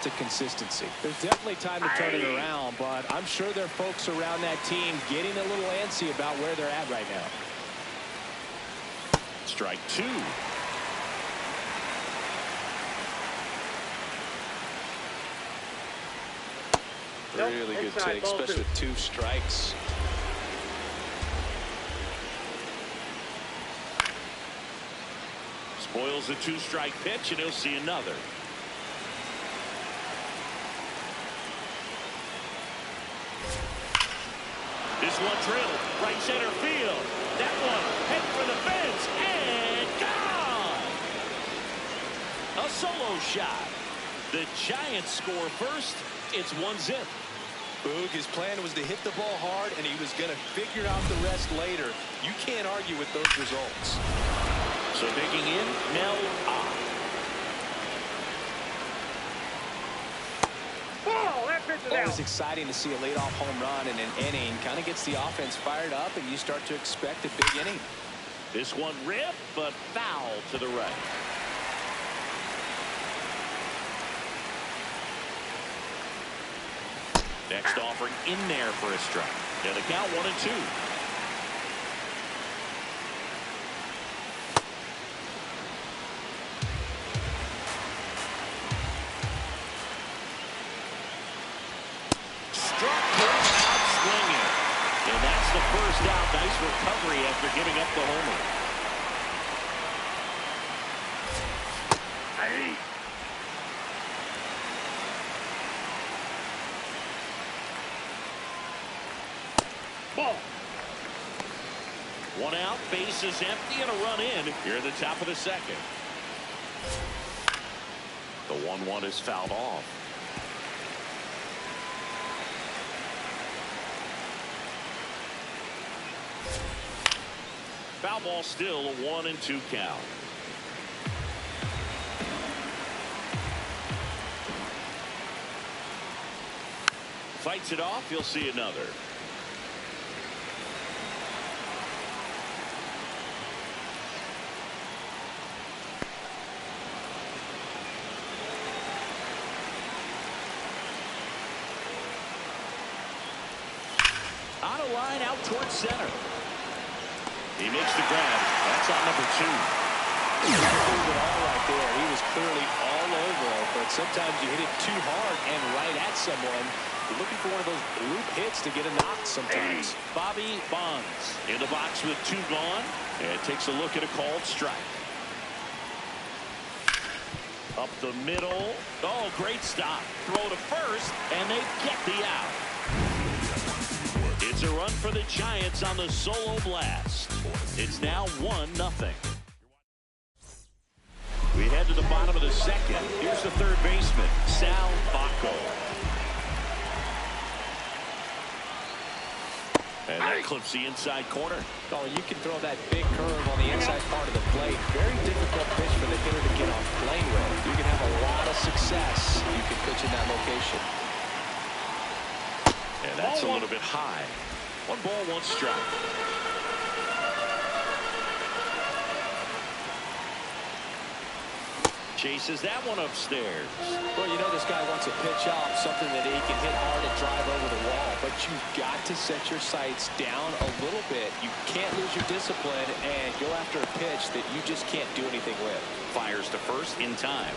to consistency. There's definitely time to turn it around, but I'm sure there are folks around that team getting a little antsy about where they're at right now. Strike two. Really good take, especially with 2 strikes. Spoils the 2-strike pitch, and he'll see another. This one drilled right center field. That one heading for the fence and gone. A solo shot. The Giants score first. It's 1-0. Boog, his plan was to hit the ball hard, and he was going to figure out the rest later. You can't argue with those results. So digging in, Mel Ah. Always exciting to see a leadoff home run in an inning. Kind of gets the offense fired up, and you start to expect a big inning. This one ripped, but foul to the right. Next offering in there for a strike. And the count 1-2. First out. Nice recovery after giving up the homer. Ball. One out, base is empty, and a run in here at the top of the second. The 1-1 is fouled off. Foul ball, still a 1-2 count. Fights it off. You'll see another. On a line out towards center. He makes the grab. That's on number 2. He moved it all right there. He was clearly all over it, but sometimes you hit it too hard and right at someone. You're looking for one of those group hits to get a knock sometimes. Bobby Bonds in the box with 2 gone, and takes a look at a called strike. Up the middle. Oh, great stop. Throw to first, and they get the out. It's a run for the Giants on the solo blast. It's now 1-0. We head to the bottom of the second. Here's the third baseman, Sal Bacco. And that clips the inside corner. Oh, you can throw that big curve on the inside part of the plate. Very difficult pitch for the hitter to get off plane with. You can have a lot of success. You can pitch in that location. And that's a little bit high. 1 ball, 1 strike. Chases that one upstairs. Well, you know this guy wants a pitch off, something that he can hit hard and drive over the wall. But you've got to set your sights down a little bit. You can't lose your discipline and go after a pitch that you just can't do anything with. Fires to first in time.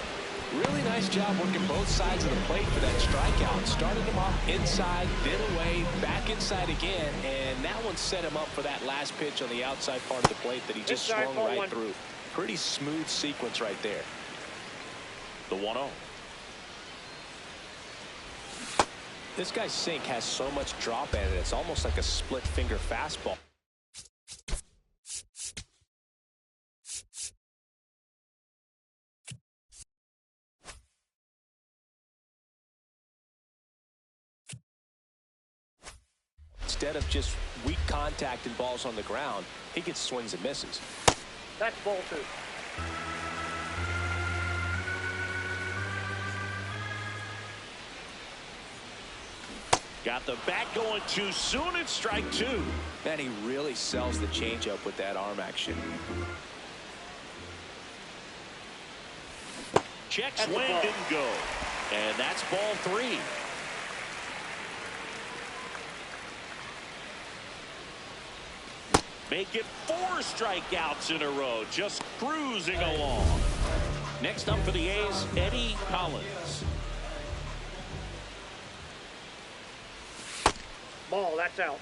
Really nice job working both sides of the plate for that strikeout. Started him off inside, then away, back inside again, and that one set him up for that last pitch on the outside part of the plate that he just swung right through. Pretty smooth sequence right there. The 1-0. This guy's sink has so much drop in it, it's almost like a split finger fastball. Instead of just weak contact and balls on the ground, he gets swings and misses. That's ball 2. Got the bat going too soon. It's strike 2. Man, he really sells the changeup with that arm action. Check swing didn't go. And that's ball 3. Make it 4 strikeouts in a row, just cruising along. Next up for the A's, Eddie Collins. Ball, that's out.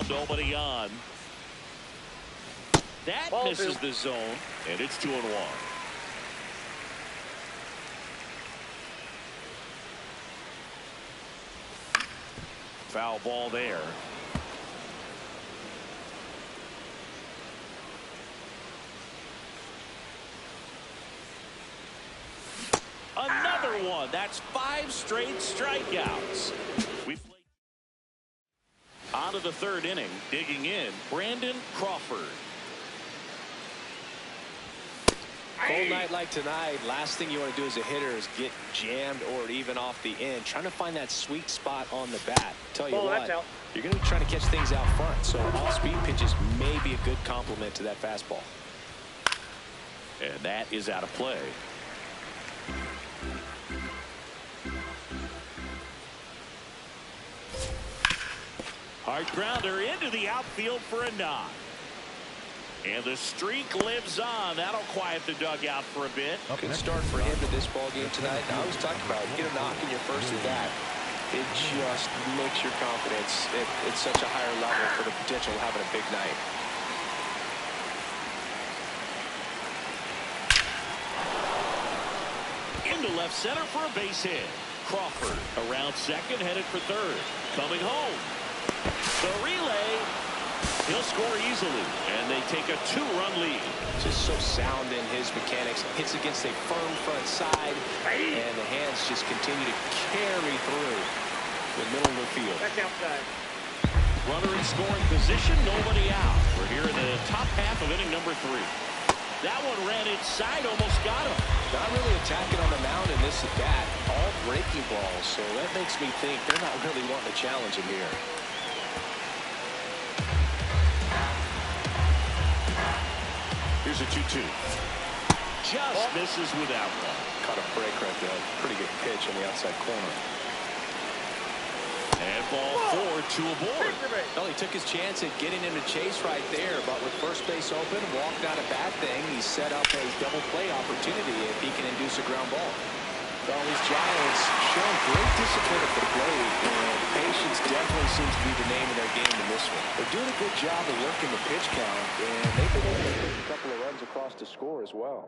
Nobody on. That Ball misses 2. the zone, and it's 2-1. Foul ball there. Another one. That's 5 straight strikeouts. On to the 3rd inning, digging in, Brandon Crawford. Cold night like tonight, last thing you want to do as a hitter is get jammed or even off the end. Trying to find that sweet spot on the bat. Tell you what, you're going to be trying to catch things out front, so off-speed pitches may be a good complement to that fastball. And that is out of play. Hard grounder into the outfield for a knock. And the streak lives on. That'll quiet the dugout for a bit. Good start for him to this ball game tonight. I was talking about get a knock in your first at bat. It just makes your confidence at such a higher level for the potential of having a big night. Into left center for a base hit. Crawford around second, headed for third. Coming home. The relay, he'll score easily, and they take a 2-run lead. Just so sound in his mechanics. Hits against a firm front side, and the hands just continue to carry through the middle of the field. That's outside. Runner in scoring position, nobody out. We're here in the top half of inning number 3. That one ran inside, almost got him. Not really attacking on the mound in this at bat. All breaking balls, so that makes me think they're not really wanting to challenge him here. Here's a 2-2. Just misses with that one. Caught a break right there. Pretty good pitch in the outside corner. And ball 4, 2 aboard. Well, he took his chance at getting him to chase right there, but with first base open, walked out a bad thing. He set up a double play opportunity if he can induce a ground ball. Well, these Giants showing great discipline at the plate, and patience definitely seems to be the name of their game in this one. They're doing a good job of working the pitch count, and they've been able to take a couple of runs across to score as well.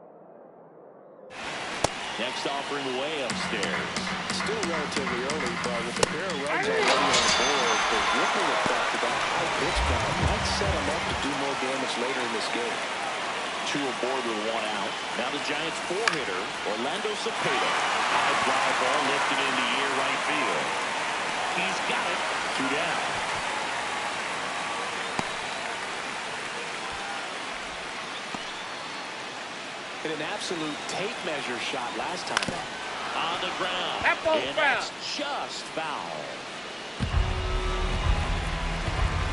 Next offering way upstairs. Still relatively early, but with a pair of runs already on the board, the ripple effect of that high pitch count might set them up to do more damage later in this game. 2 aboard with 1 out. Now the Giants 4-hitter, Orlando Cepeda. High fly ball lifted into near right field. He's got it. 2 down. Hit an absolute tape measure shot last time out. On the ground. And that's just foul.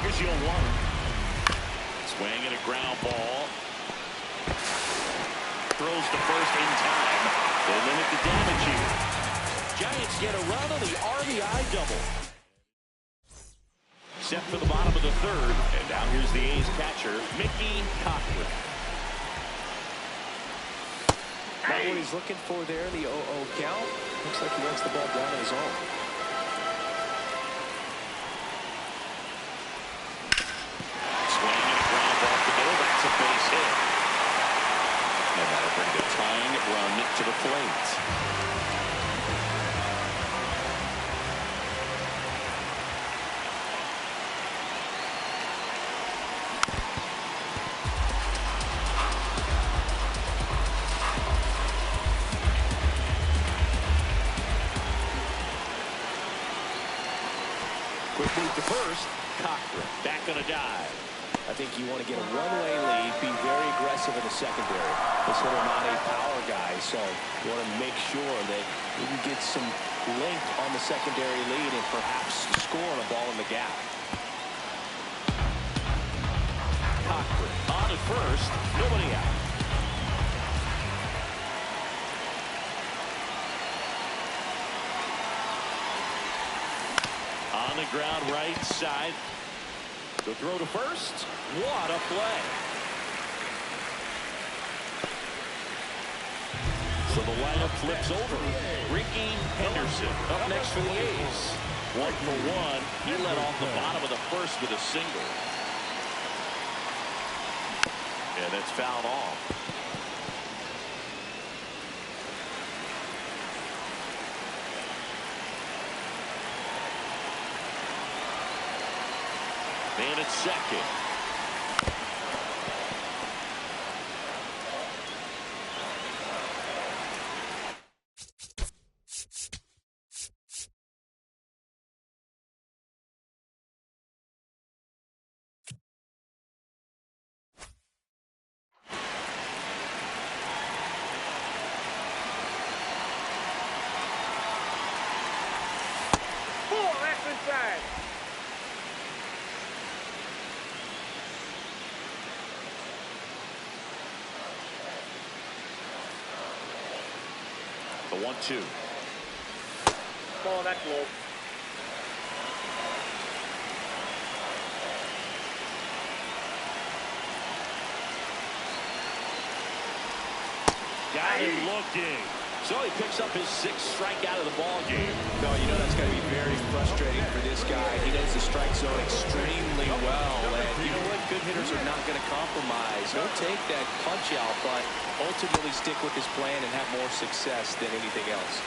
Here's your 1. Swing and a ground ball. Throws to first in time. They limit the damage here. Giants get a run on the RBI double. Set for the bottom of the 3rd. And now here's the A's catcher, Mickey Cochrane. Not what he's looking for there, the 0-0 count. Looks like he wants the ball down on his own. Swing and a ground ball to middle. That's a base hit. And that'll bring the tying run to the plate. first. Cochran back on a dive. I think you want to get a one-way lead, be very aggressive in the secondary. This hitter not a power guy, so you want to make sure that you can get some length on the secondary lead and perhaps score on a ball in the gap. Cochran on at first, nobody out. On the ground right side. The throw to first. What a play. So the lineup flips over. Ricky Henderson up next for the A's. 1 for 1. He led off the bottom of the first with a single. And that's fouled off. And it's second. That's inside. The 1-2. Oh, that's low. Got him looking. So he picks up his 6th strikeout of the ball game. No, you know that's got to be very frustrating for this guy. He knows the strike zone extremely well. And you know what? Good hitters are not going to compromise. He'll take that punch out, but ultimately stick with his plan and have more success than anything else.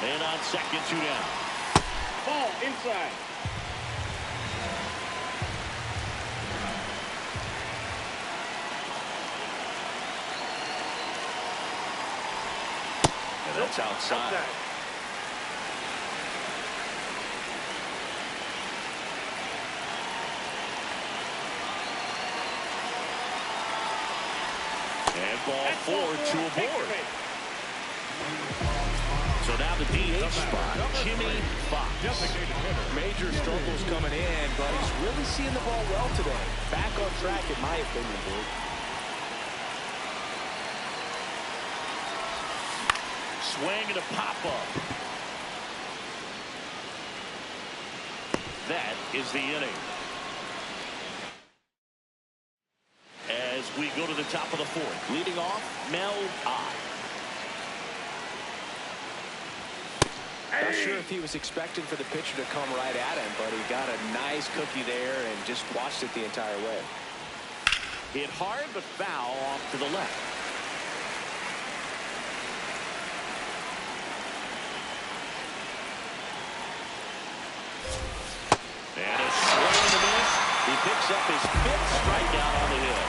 And on second, 2 down. Ball inside. And that's outside. And ball 4, 2 aboard. So now the DH spot, Jimmy Fox. Major struggles coming in, but he's really seeing the ball well today. Back on track, in my opinion, dude. Swing and a pop-up. That is the inning. As we go to the top of the 4th, leading off, Mel Ott. Not sure if he was expecting for the pitcher to come right at him, but he got a nice cookie there and just watched it the entire way. Hit hard but foul off to the left. And a swing and a miss. He picks up his 5th strikeout on the hill.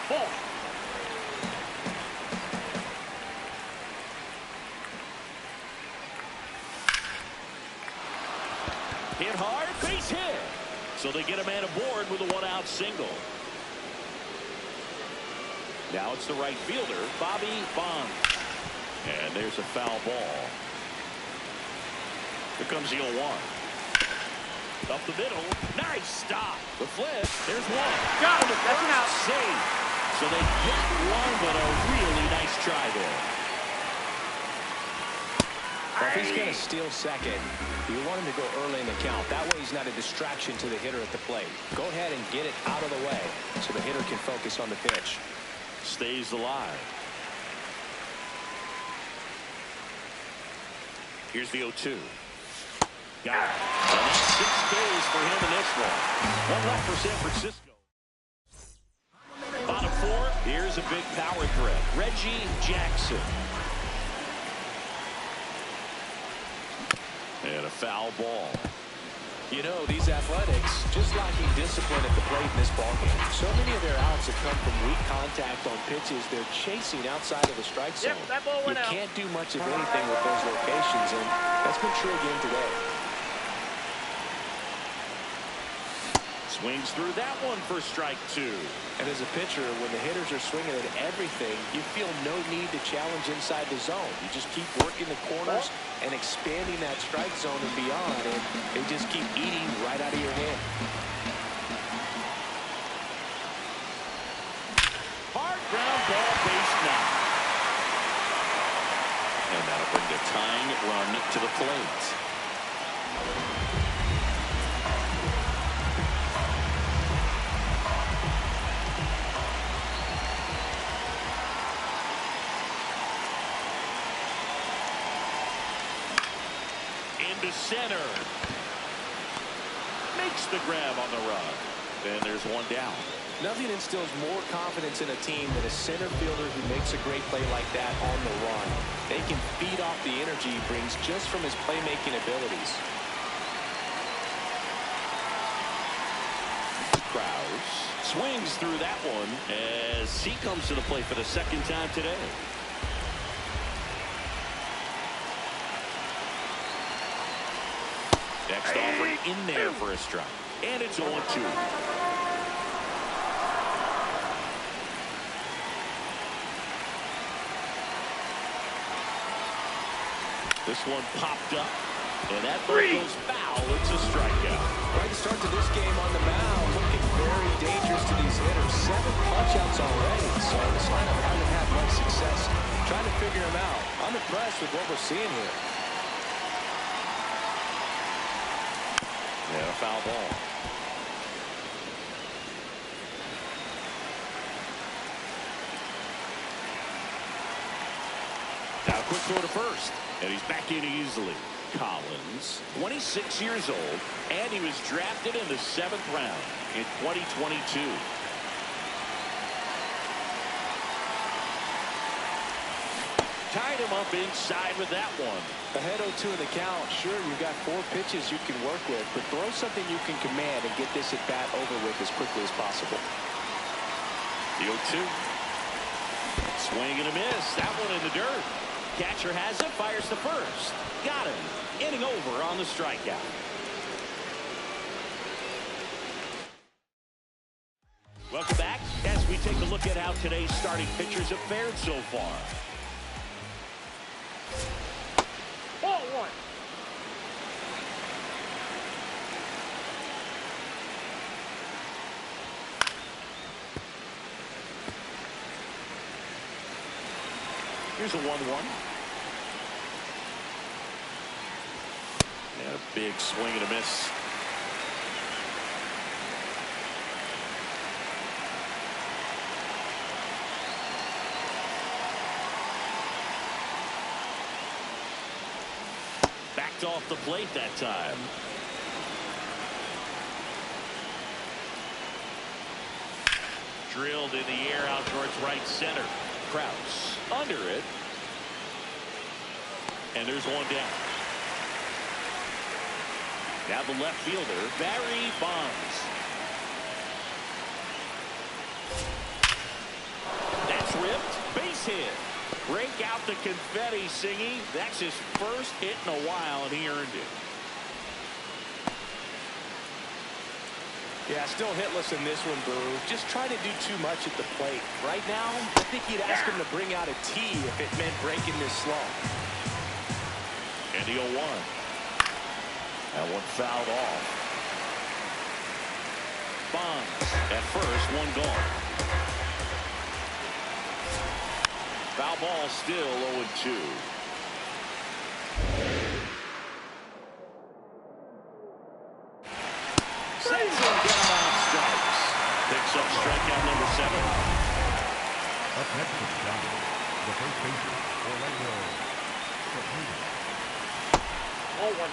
Ball. Hit hard, base hit. So they get a man aboard with a 1-out single. Now it's the right fielder, Bobby Bonds. And there's a foul ball. Here comes the 0-1. Up the middle. Nice stop. The flip. There's one. Got him. That's an out. Save. So they get one, but a really nice try there. Well, if he's going to steal second, you want him to go early in the count. That way he's not a distraction to the hitter at the plate. Go ahead and get it out of the way so the hitter can focus on the pitch. Stays alive. Here's the 0-2. Got it. And that's 6 Ks for him in this one. One left for San Francisco. Bottom 4, Here's a big power threat. Reggie Jackson. And a foul ball. You know, these Athletics just lacking discipline at the plate in this ballgame. So many of their outs have come from weak contact on pitches they're chasing outside of the strike zone. Yep, that ball went out. You can't do much of anything with those locations, and that's been true again today. Swings through that one for strike 2. And as a pitcher, when the hitters are swinging at everything, you feel no need to challenge inside the zone. You just keep working the corners and expanding that strike zone and beyond, and they just keep eating right out of your hand. Hard ground ball, base knock. And that'll bring the tying run to the plate. Into center. Makes the grab on the run. And there's one down. Nothing instills more confidence in a team than a center fielder who makes a great play like that on the run. They can feed off the energy he brings just from his playmaking abilities. Krause swings through that one as he comes to the plate for the second time today. Next offering in there for a strike. And it's 0-2. This one popped up. And that ball goes foul. It's a strikeout. Right to start to this game on the mound. Looking very dangerous to these hitters. 7 punch-outs already. So this lineup hasn't had much success trying to figure him out. I'm impressed with what we're seeing here. Yeah, foul ball. Now a quick throw to first. And he's back in easily. Collins, 26 years old, and he was drafted in the 7th round in 2022. Tied him up inside with that one. Ahead 0-2 in the count. Sure, you've got 4 pitches you can work with, but throw something you can command and get this at bat over with as quickly as possible. The 0-2. Swing and a miss. That one in the dirt. Catcher has it, fires to first. Got him. Inning over on the strikeout. Welcome back as we take a look at how today's starting pitchers have fared so far. Ball 1. Here's a 1-1. And a big swing and a miss. Backed off the plate that time. Drilled in the air out towards right center. Krause under it. And there's one down. Now the left fielder, Barry Bonds. That's ripped. Base hit. Break out the confetti singing. That's his first hit in a while, and he earned it. Yeah, still hitless in this one, Boo. Just try to do too much at the plate. Right now, I think you'd ask him to bring out a tee if it meant breaking this slump. And the 0-1. That one fouled off. Bonds at first, one gone. Foul ball still 0-2. Sends him down on strikes. Picks up strikeout number 7. Up next is John, the first baseman, Orlando. 0-1.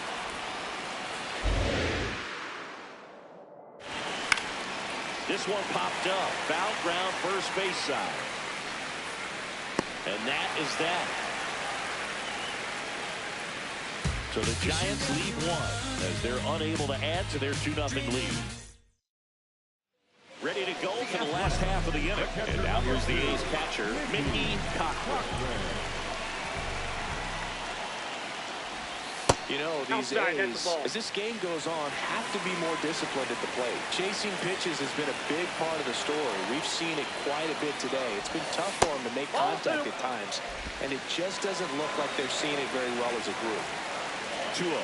This one popped up. Foul ground, first base side. And that is that. So the Giants lead one as they're unable to add to their 2-0 lead. Ready to go for the last half of the inning. And now here's the A's catcher, Mickey Cochrane. You know, these A's, as this game goes on, have to be more disciplined at the plate. Chasing pitches has been a big part of the story. We've seen it quite a bit today. It's been tough for them to make contact at times, and it just doesn't look like they're seeing it very well as a group. 2-0.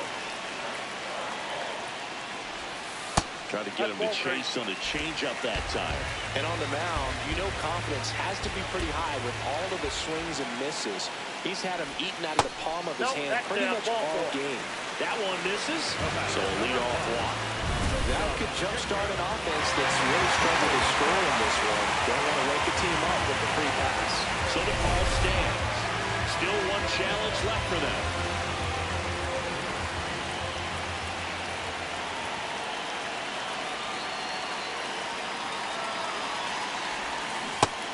Try to get him to chase on the changeup that time. And on the mound, you know confidence has to be pretty high with all of the swings and misses. He's had them eaten out of the palm of his hand pretty much all game. That one misses. So a leadoff walk. That could jumpstart an offense that's really struggled to score in this one. Don't want to wake the team up with the free pass. So the call stands. Still one challenge left for them.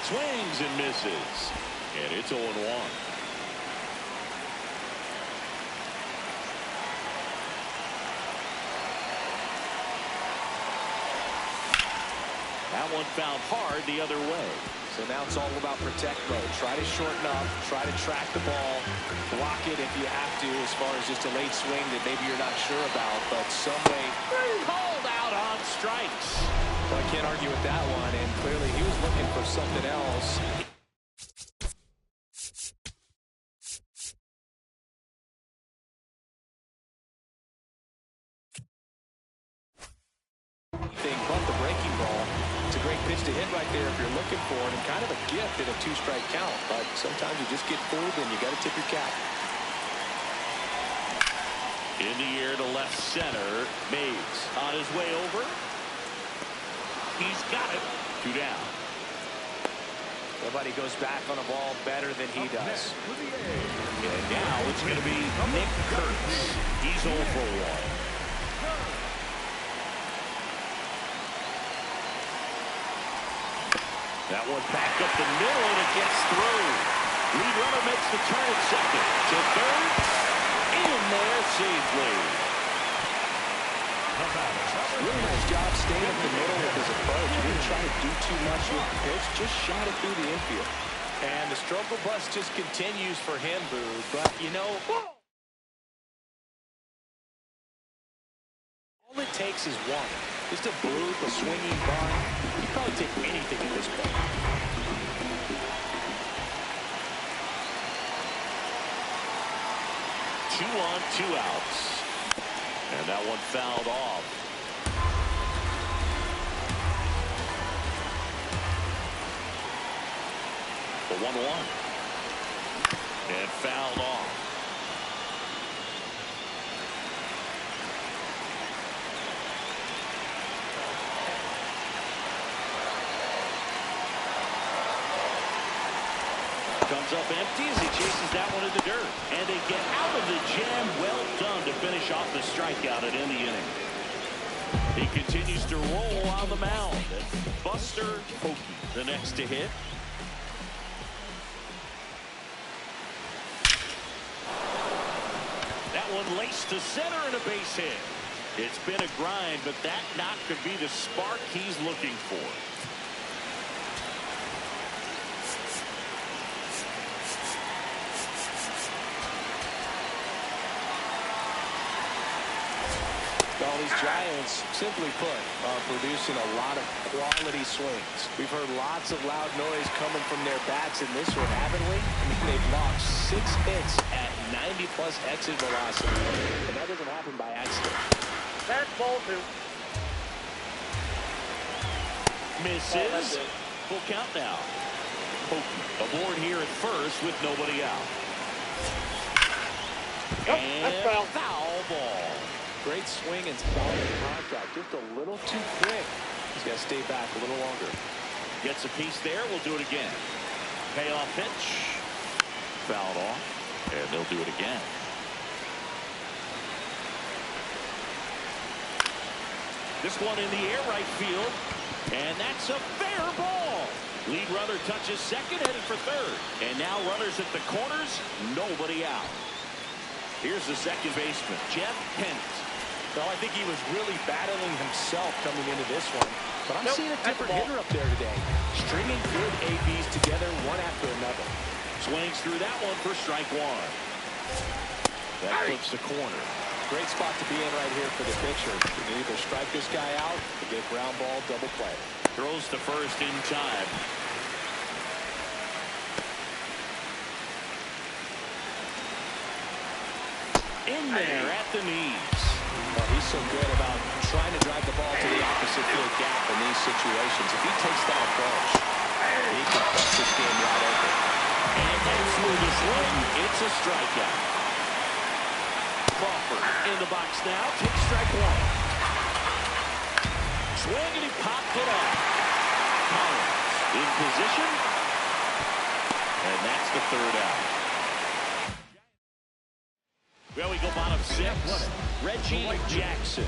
Swings and misses. And it's 0-1. That one found hard the other way. So now it's all about protect mode. Try to shorten up, try to track the ball, block it if you have to, as far as just a late swing that maybe you're not sure about, but some way Called out on strikes. Well, I can't argue with that one, and clearly he was looking for something else. But the breaking ball, it's a great pitch to hit right there if you're looking for it, and kind of a gift in a 2-strike count. But sometimes you just get fooled and you got to tip your cap. In the air to left center. Mays on his way over. He's got it. 2 down. Nobody goes back on a ball better than he does. And now it's going to be Nick Kurtz. He's 0 for 1. That one back up the middle, and it gets through. Lead runner makes the turn at second. To third. In there safely. Really nice job staying up the middle with his approach. He didn't try to do too much with the pitch, just shot it through the infield. And the struggle bus just continues for him, Boo. But, you know, all it takes is one. Just a bloop, a swinging bunt. He'd probably take anything at this point. 2 on, 2 outs. And that one fouled off. The 1-1. And fouled off. Comes up empty as he chases that one in the dirt. And they get out of the jam. Well done to finish off the strikeout and end the inning. He continues to roll on the mound. Buster Pokey, the next to hit. That one laced to center and a base hit. It's been a grind, but that knock could be the spark he's looking for. All these Giants, simply put, are producing a lot of quality swings. We've heard lots of loud noise coming from their bats in this one, haven't we? I mean, they've launched 6 hits at 90-plus exit velocity, and that doesn't happen by accident. That's ball 2. Misses. Full count now. Pokey aboard here at first with nobody out. And foul ball. Great swing and solid contact. Just a little too quick. He's got to stay back a little longer. Gets a piece there. We'll do it again. Payoff pitch. Fouled off. And they'll do it again. This one in the air right field. And that's a fair ball. Lead runner touches second, headed for third. And now runners at the corners, nobody out. Here's the second baseman, Jeff Pennant. Well, I think he was really battling himself coming into this one. But I'm seeing a different hitter up there today. Stringing good ABs together, one after another. Swings through that one for strike one. That flips the corner. Great spot to be in right here for the pitcher. You can either strike this guy out or get ground ball, double play. Throws to first in time. In there at the knees. Well, he's so good about trying to drive the ball to the opposite field gap in these situations. If he takes that approach, he can bust this game wide open. And that's through the swing. It's a strikeout. Crawford in the box now. Takes strike one. Swing and he popped it off. Collins in position. And that's the third out. Well, we go bottom six. Reggie Jackson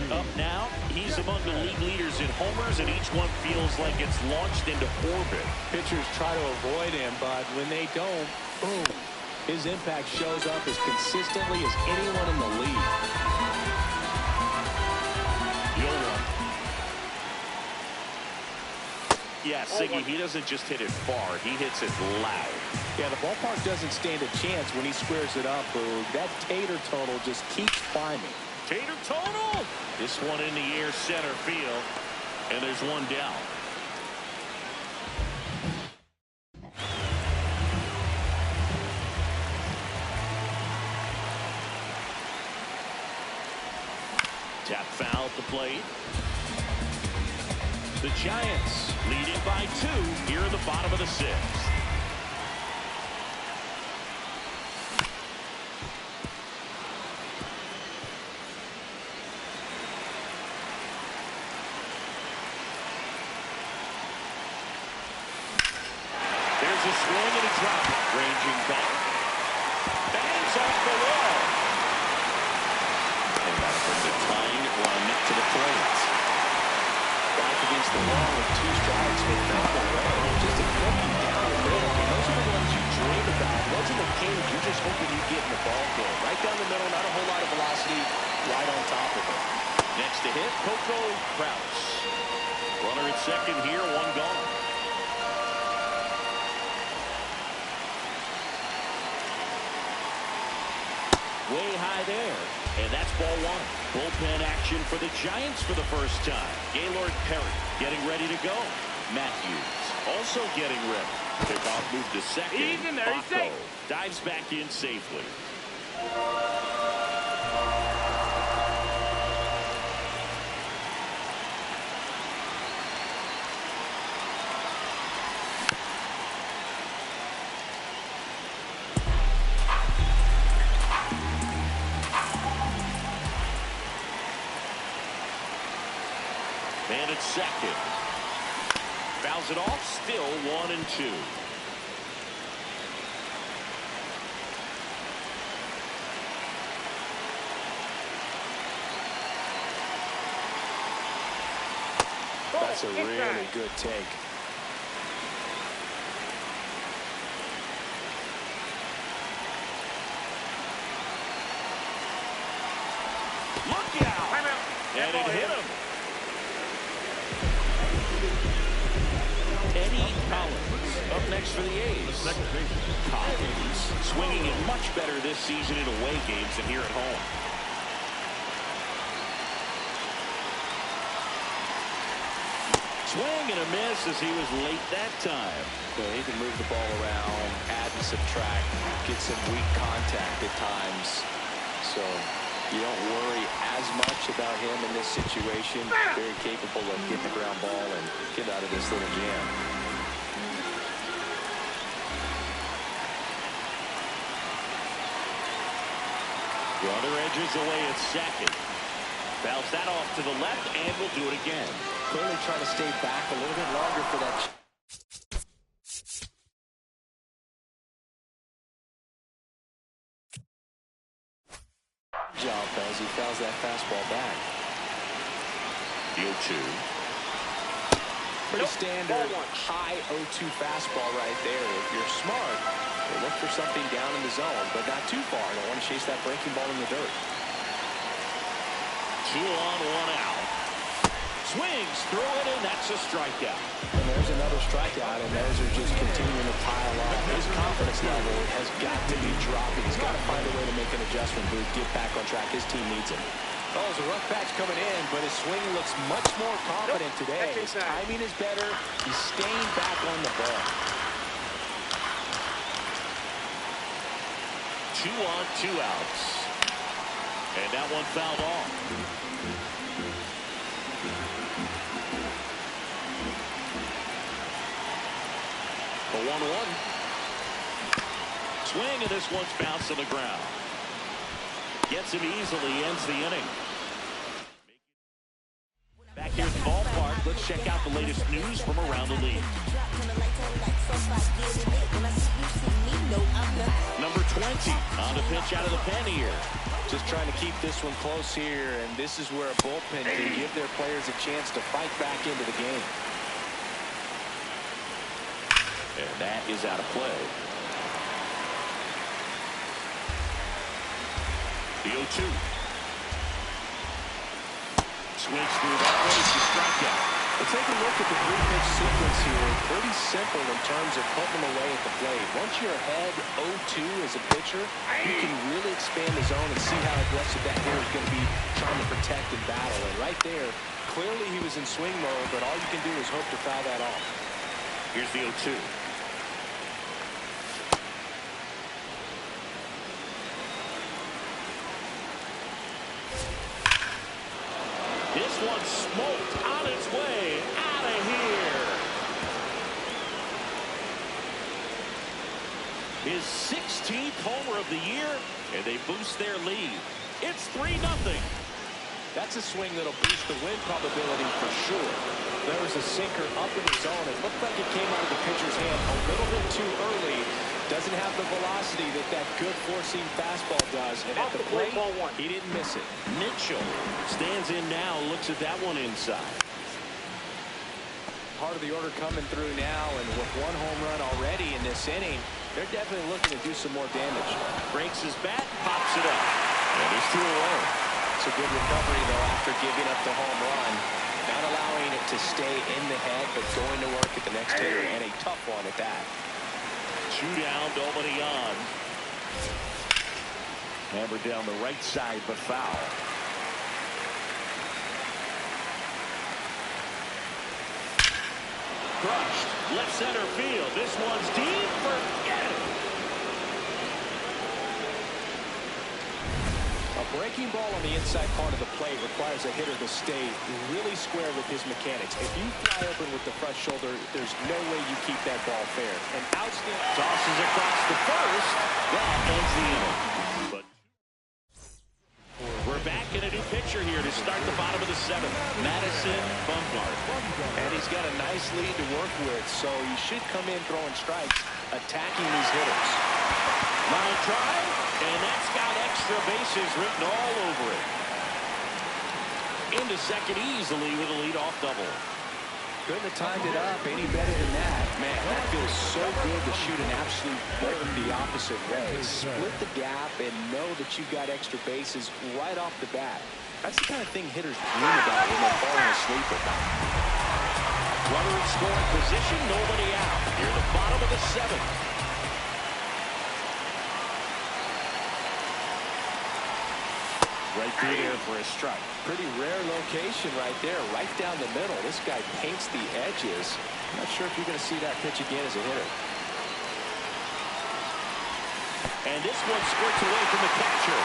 up now. He's among the league leaders in homers, and each one feels like it's launched into orbit. Pitchers try to avoid him, but when they don't, boom. His impact shows up as consistently as anyone in the league. Yeah, Siggy, he doesn't just hit it far. He hits it loud. Yeah, the ballpark doesn't stand a chance when he squares it up, Boog. That Tater total just keeps climbing. Tater total! This one in the air center field, and there's one down. Tap foul at the plate. The Giants leading by 2 here in the bottom of the 6th. There's a swing and a drop. Ranging back. Bangs off the wall. And that brings a tying run to the plate. Back against the wall with 2 strikes, but found a way. Just a cookie down the middle. Those are the ones you dream about. Those are the games you're just hoping you get in the ball game. Right down the middle, not a whole lot of velocity, right on top of it. Next to hit, Coco Crouch. Runner at second here, one gone. Way high there. And that's ball one. Bullpen action for the Giants for the first time. Gaylord Perry getting ready to go. Matthews also getting ready. Kickoff move to second. He's in there. He's safe. Dives back in safely. And it's second. Fouls it off. Still 1-2. That's a really good take. Look out! And it hit him. Eddie Collins up next for the A's. Collins swinging it much better this season in away games than here at home. Swing and a miss as he was late that time. So he can move the ball around, add and subtract, get some weak contact at times. So you don't worry as much about him in this situation. Very capable of getting the ground ball and get out of this little jam. Runner edges away at second. Bounce that off to the left and will do it again. Clearly trying to stay back a little bit longer for that. Job as he fouls that fastball back. The 0-2. Pretty standard high 0-2 fastball right there. If you're smart, you look for something down in the zone, but not too far. Don't want to chase that breaking ball in the dirt. 2 on, 1 out. Swings through it, and that's a strikeout. And there's another strikeout, and those are just continuing to pile up. His confidence level has got to be dropping. He's got to find a way to make an adjustment to get back on track. His team needs him. Oh, it's a rough patch coming in, but his swing looks much more confident today. His timing is better. He's staying back on the ball. 2 on, 2 outs. And that one fouled off. The 1-1. Swing, and this one's bounced to the ground. Gets him easily, ends the inning. Back here at the ballpark, let's check out the latest news from around the league. Number 20 on the pitch out of the pen here. Just trying to keep this one close here, and this is where a bullpen can give their players a chance to fight back into the game. And that is out of play. The 0-2. Swings through that one. It's a strikeout. Well, take a look at the 3-pitch sequence here. Pretty simple in terms of putting them away at the plate. Once you're ahead 0-2 as a pitcher, you can really expand the zone and see how aggressive that hitter is going to be trying to protect and battle. And right there, clearly he was in swing mode, but all you can do is hope to foul that off. Here's the 0-2. This one smoked on its way out of here. His 16th homer of the year, and they boost their lead. It's 3-0. That's a swing that'll boost the win probability for sure. There was a sinker up in the zone. It looked like it came out of the pitcher's hand a little bit too early. Doesn't have the velocity that good four-seam fastball does. And at the plate, he didn't miss it. Mitchell stands in now, looks at that one inside. Part of the order coming through now, and with 1 home run already in this inning, they're definitely looking to do some more damage. Breaks his bat, pops it up. And he's 2 away. It's a good recovery, though, after giving up the home run. Not allowing it to stay in the head, but going to work at the next hitter, and a tough one at that. 2 down, nobody on. Hammered down the right side, but foul. Crushed. Left center field. This one's deep. Forget it. A breaking ball on the inside part of the plate requires a hitter to stay really square with his mechanics. If you fly open with the front shoulder, there's no way you keep that ball fair. And outstanding. Tosses across the first. That ends the inning. But we're back in a new pitcher here to start the bottom of the 7th. Madison Bumgarner. And he's got a nice lead to work with, so he should come in throwing strikes, attacking these hitters. Line drive, and that's got extra bases written all over it. Into second easily with a leadoff double. Couldn't have timed it up any better than that. Man, that feels so good to shoot an absolute bolt the opposite way. Split the gap and know that you've got extra bases right off the bat. That's the kind of thing hitters dream about when they're falling asleep at night. Runner in scoring position, nobody out. Near the bottom of the 7th. Right through there for a strike. Pretty rare location right there, right down the middle. This guy paints the edges. I'm not sure if you're going to see that pitch again as a hitter. And this one squirts away from the catcher.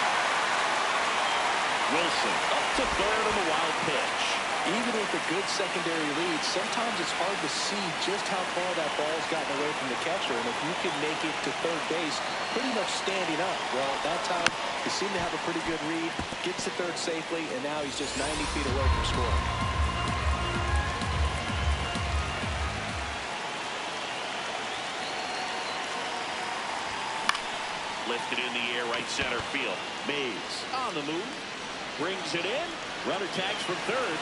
Wilson up to third on the wild pitch. Even with a good secondary lead, sometimes it's hard to see just how far that ball's gotten away from the catcher. And if you can make it to third base pretty much standing up, well, at that time, he seemed to have a pretty good read, gets to third safely, and now he's just 90 feet away from scoring. Lifted in the air, right center field. Mays on the move. Brings it in. Runner tags from third.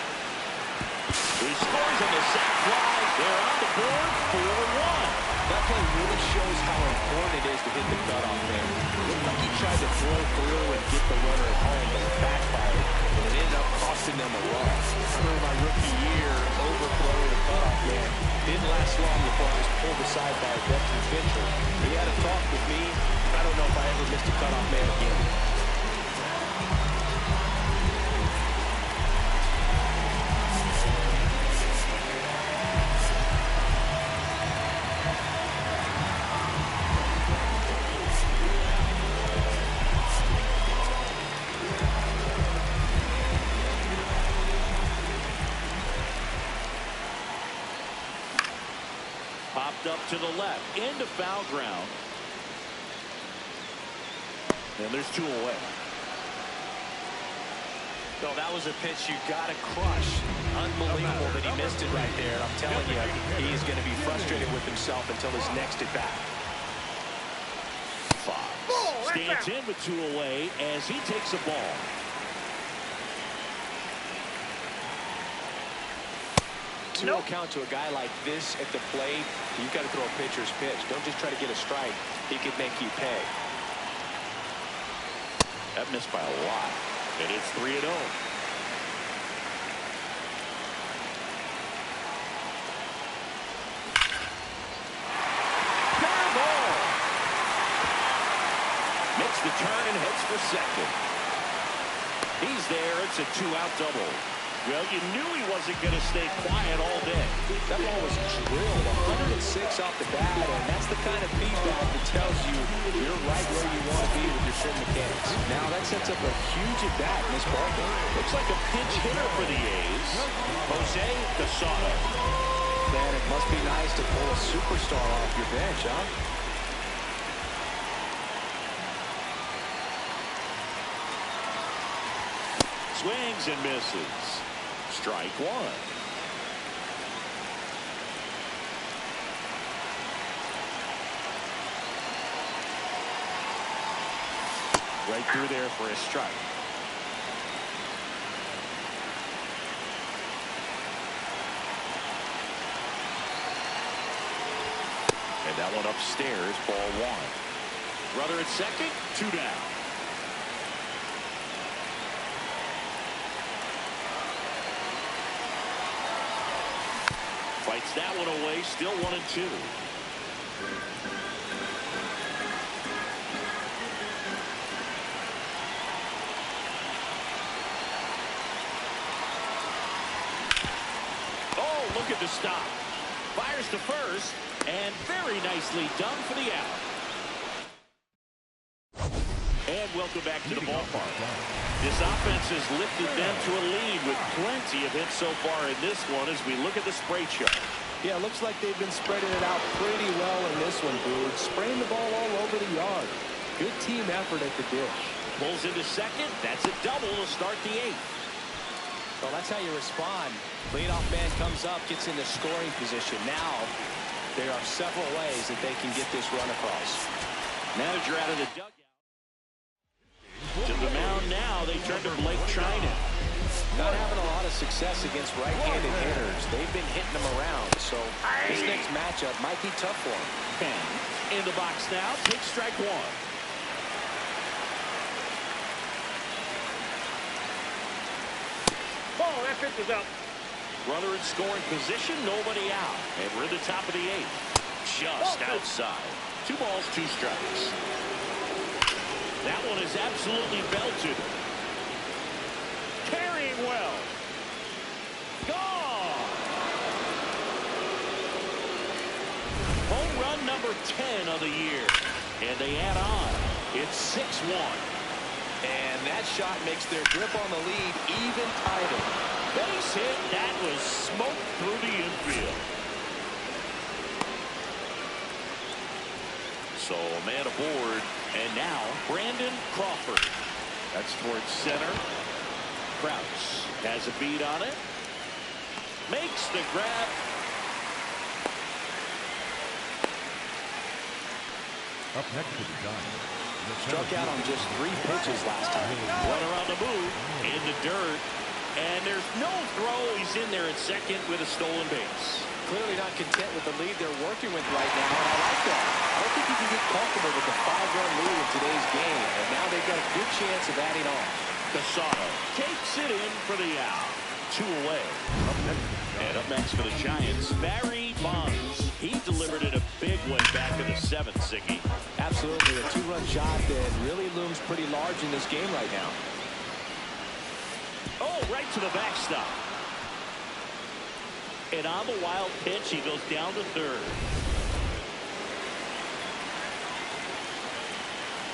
He scores on the sac fly. They're on the board 4-1. That play really shows how important it is to hit the cutoff there. Looked like he tried to throw through and get the runner at home, but it backfired, and it ended up costing them a run. During my rookie year, overthrowing the cutoff man didn't last long before I was pulled aside by a veteran pitcher. He had a talk with me. I don't know if I ever missed a cutoff man again. Popped up to the left, into foul ground. And there's 2 away. No, that was a pitch you got to crush. Unbelievable that he missed it right there. And I'm telling you, he's going to be frustrated with himself until his next at bat. Fox stands in with 2 away as he takes a ball. No count to a guy like this at the plate. You've got to throw a pitcher's pitch. Don't just try to get a strike. He could make you pay. That missed by a lot. And it's 3-0. Fair ball. Makes the turn and heads for second. He's there. It's a 2-out double. Well, you knew he wasn't going to stay quiet all day. That ball was drilled 106 off the bat, and that's the kind of feedback that tells you you're right where you want to be with your swing mechanics. Now that sets up a huge at bat in this ballgame. Looks like a pinch hitter for the A's. Jose Casado. Man, it must be nice to pull a superstar off your bench, huh? Swings and misses. Strike 1. Right through there for a strike. And that one upstairs, ball 1. Brother at second, 2 down. Fights that one away, still 1-2. Oh, look at the stop. Fires to first, and very nicely done for the out. And welcome back to the ballpark. This offense has lifted them to a lead with plenty of hits so far in this one as we look at the spray chart. Yeah, it looks like they've been spreading it out pretty well in this one, dude. Spraying the ball all over the yard. Good team effort at the dish. Pulls into second. That's a double to start the 8th. Well, that's how you respond. Leadoff man comes up, gets into scoring position. Now, there are several ways that they can get this run across. Manager out of the dugout. To the mound now, they turn to Blake China. Not having a lot of success against right-handed hitters. They've been hitting them around, so this next matchup might be tough for them. In the box now, takes strike 1. Oh, that pitch is up. Runner in scoring position, nobody out. And we're at the top of the 8th. Just outside. 2 balls, 2 strikes. That one is absolutely belted. Carrying well. Gone. Home run number 10 of the year. And they add on. It's 6-1. And that shot makes their grip on the lead even tighter. Base hit. That was smoke through the infield. So a man aboard. And now Brandon Crawford. That's towards center. Krause has a beat on it. Makes the grab. Up next to the Giants. Struck out on just 3 pitches last time. Runner on the move. In the dirt. And there's no throw. He's in there at second with a stolen base. Clearly not content with the lead they're working with right now, and I like that. I don't think you can get comfortable with the 5-run lead in today's game, and now they've got a good chance of adding on. Casado takes it in for the out. 2 away. And up next for the Giants, Barry Bonds. He delivered it a big one back in the 7th, Siggy. Absolutely, a 2-run shot that really looms pretty large in this game right now. Oh, right to the backstop. And on the wild pitch, he goes down to third.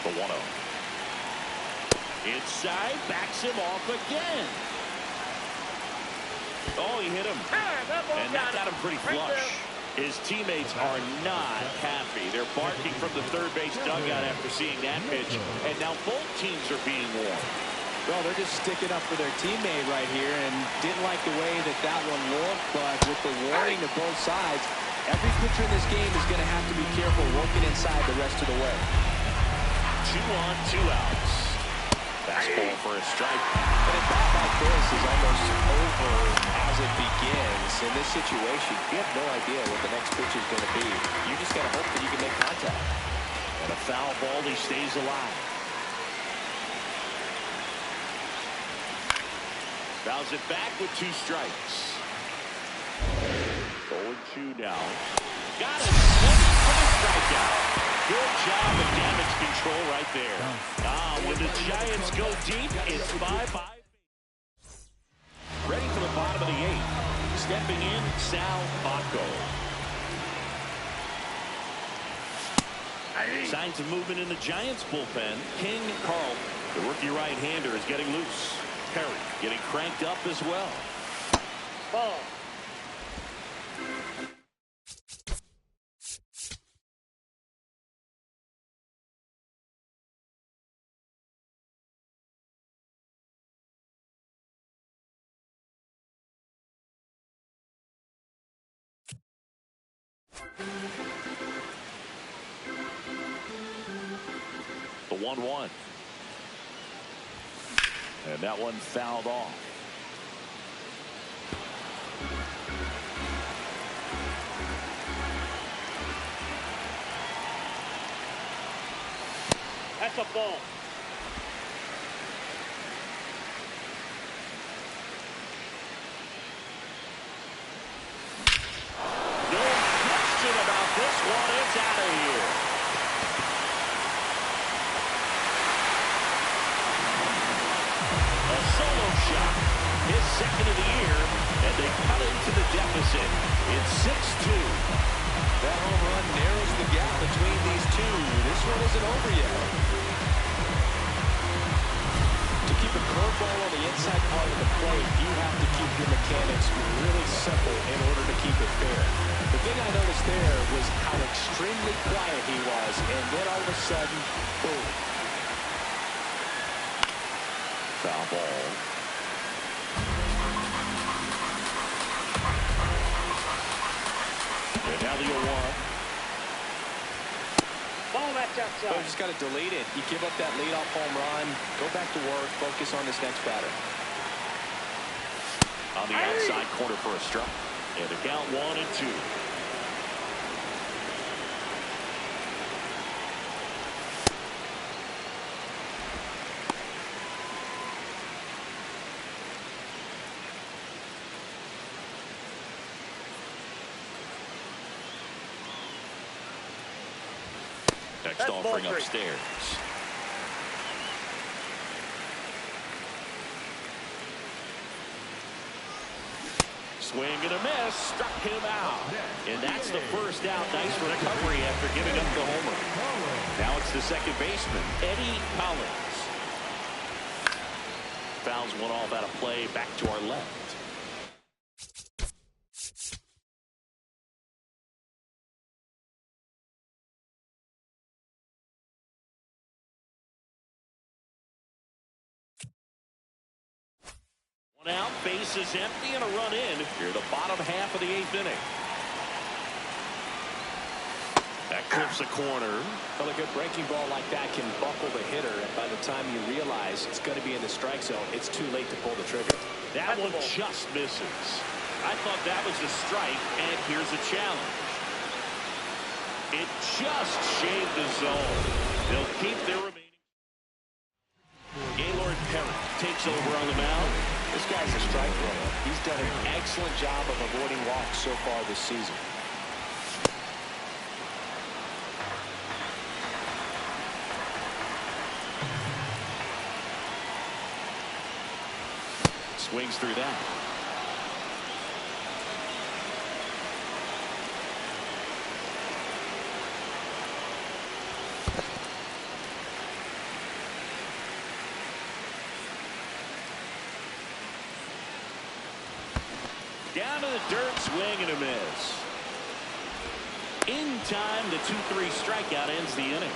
The 1-0. Inside, backs him off again. Oh, he hit him. And that got him pretty flush. His teammates are not happy. They're barking from the third base dugout after seeing that pitch. And now both teams are being warned. Well, they're just sticking up for their teammate right here and didn't like the way that one looked. But with the warning to both sides, every pitcher in this game is going to have to be careful working inside the rest of the way. 2 on, 2 outs. Fastball for a strike. And a bat like this is almost over as it begins. In this situation, you have no idea what the next pitch is going to be. You just got to hope that you can make contact. And a foul ball, he stays alive. Fouls it back with 2 strikes. 0-2 now. Got it. For the strikeout. Good job of damage control right there. When the Giants go deep, it's 5-5. Ready for the bottom of the 8th. Stepping in, Sal Bacco. Signs of movement in the Giants bullpen. King Carl, the rookie right-hander, is getting loose. Perry getting cranked up as well. Ball. The 1-1. And that one fouled off. That's a ball. No question about this one. It's out of here. A solo shot. His second of the year. And they cut into the deficit. It's 6-2. That home run narrows the gap between these two. This one isn't over yet. To keep a curveball on the inside part of the plate, you have to keep your mechanics really simple in order to keep it fair. The thing I noticed there was how extremely quiet he was, and then all of a sudden, boom. Foul ball. And now the 0-1. Ball, that's So outside. you just got to delete it. You give up that leadoff home run, go back to work, focus on this next batter. On the outside corner for a strike. And the count 1-2. Next That's offering ball 3. upstairs. Swing and a miss, struck him out. And that's the first out. Nice recovery after giving up the homer. Now it's the second baseman, Eddie Collins. Fouls one off out of play, back to our left. One out, base is empty, and a run in here, the bottom half of the 8th inning. That clips a corner. Well, a good breaking ball like that can buckle the hitter, and by the time you realize it's going to be in the strike zone, it's too late to pull the trigger. That one just misses. I thought that was a strike, and here's a challenge. It just shaved the zone. They'll keep their remaining. Gaylord Perry takes over on the mound. This guy's a strike thrower. He's done an excellent job of avoiding walks so far this season. Swings through that. Down to the dirt, swing and a miss. In time, the 2-3 strikeout ends the inning.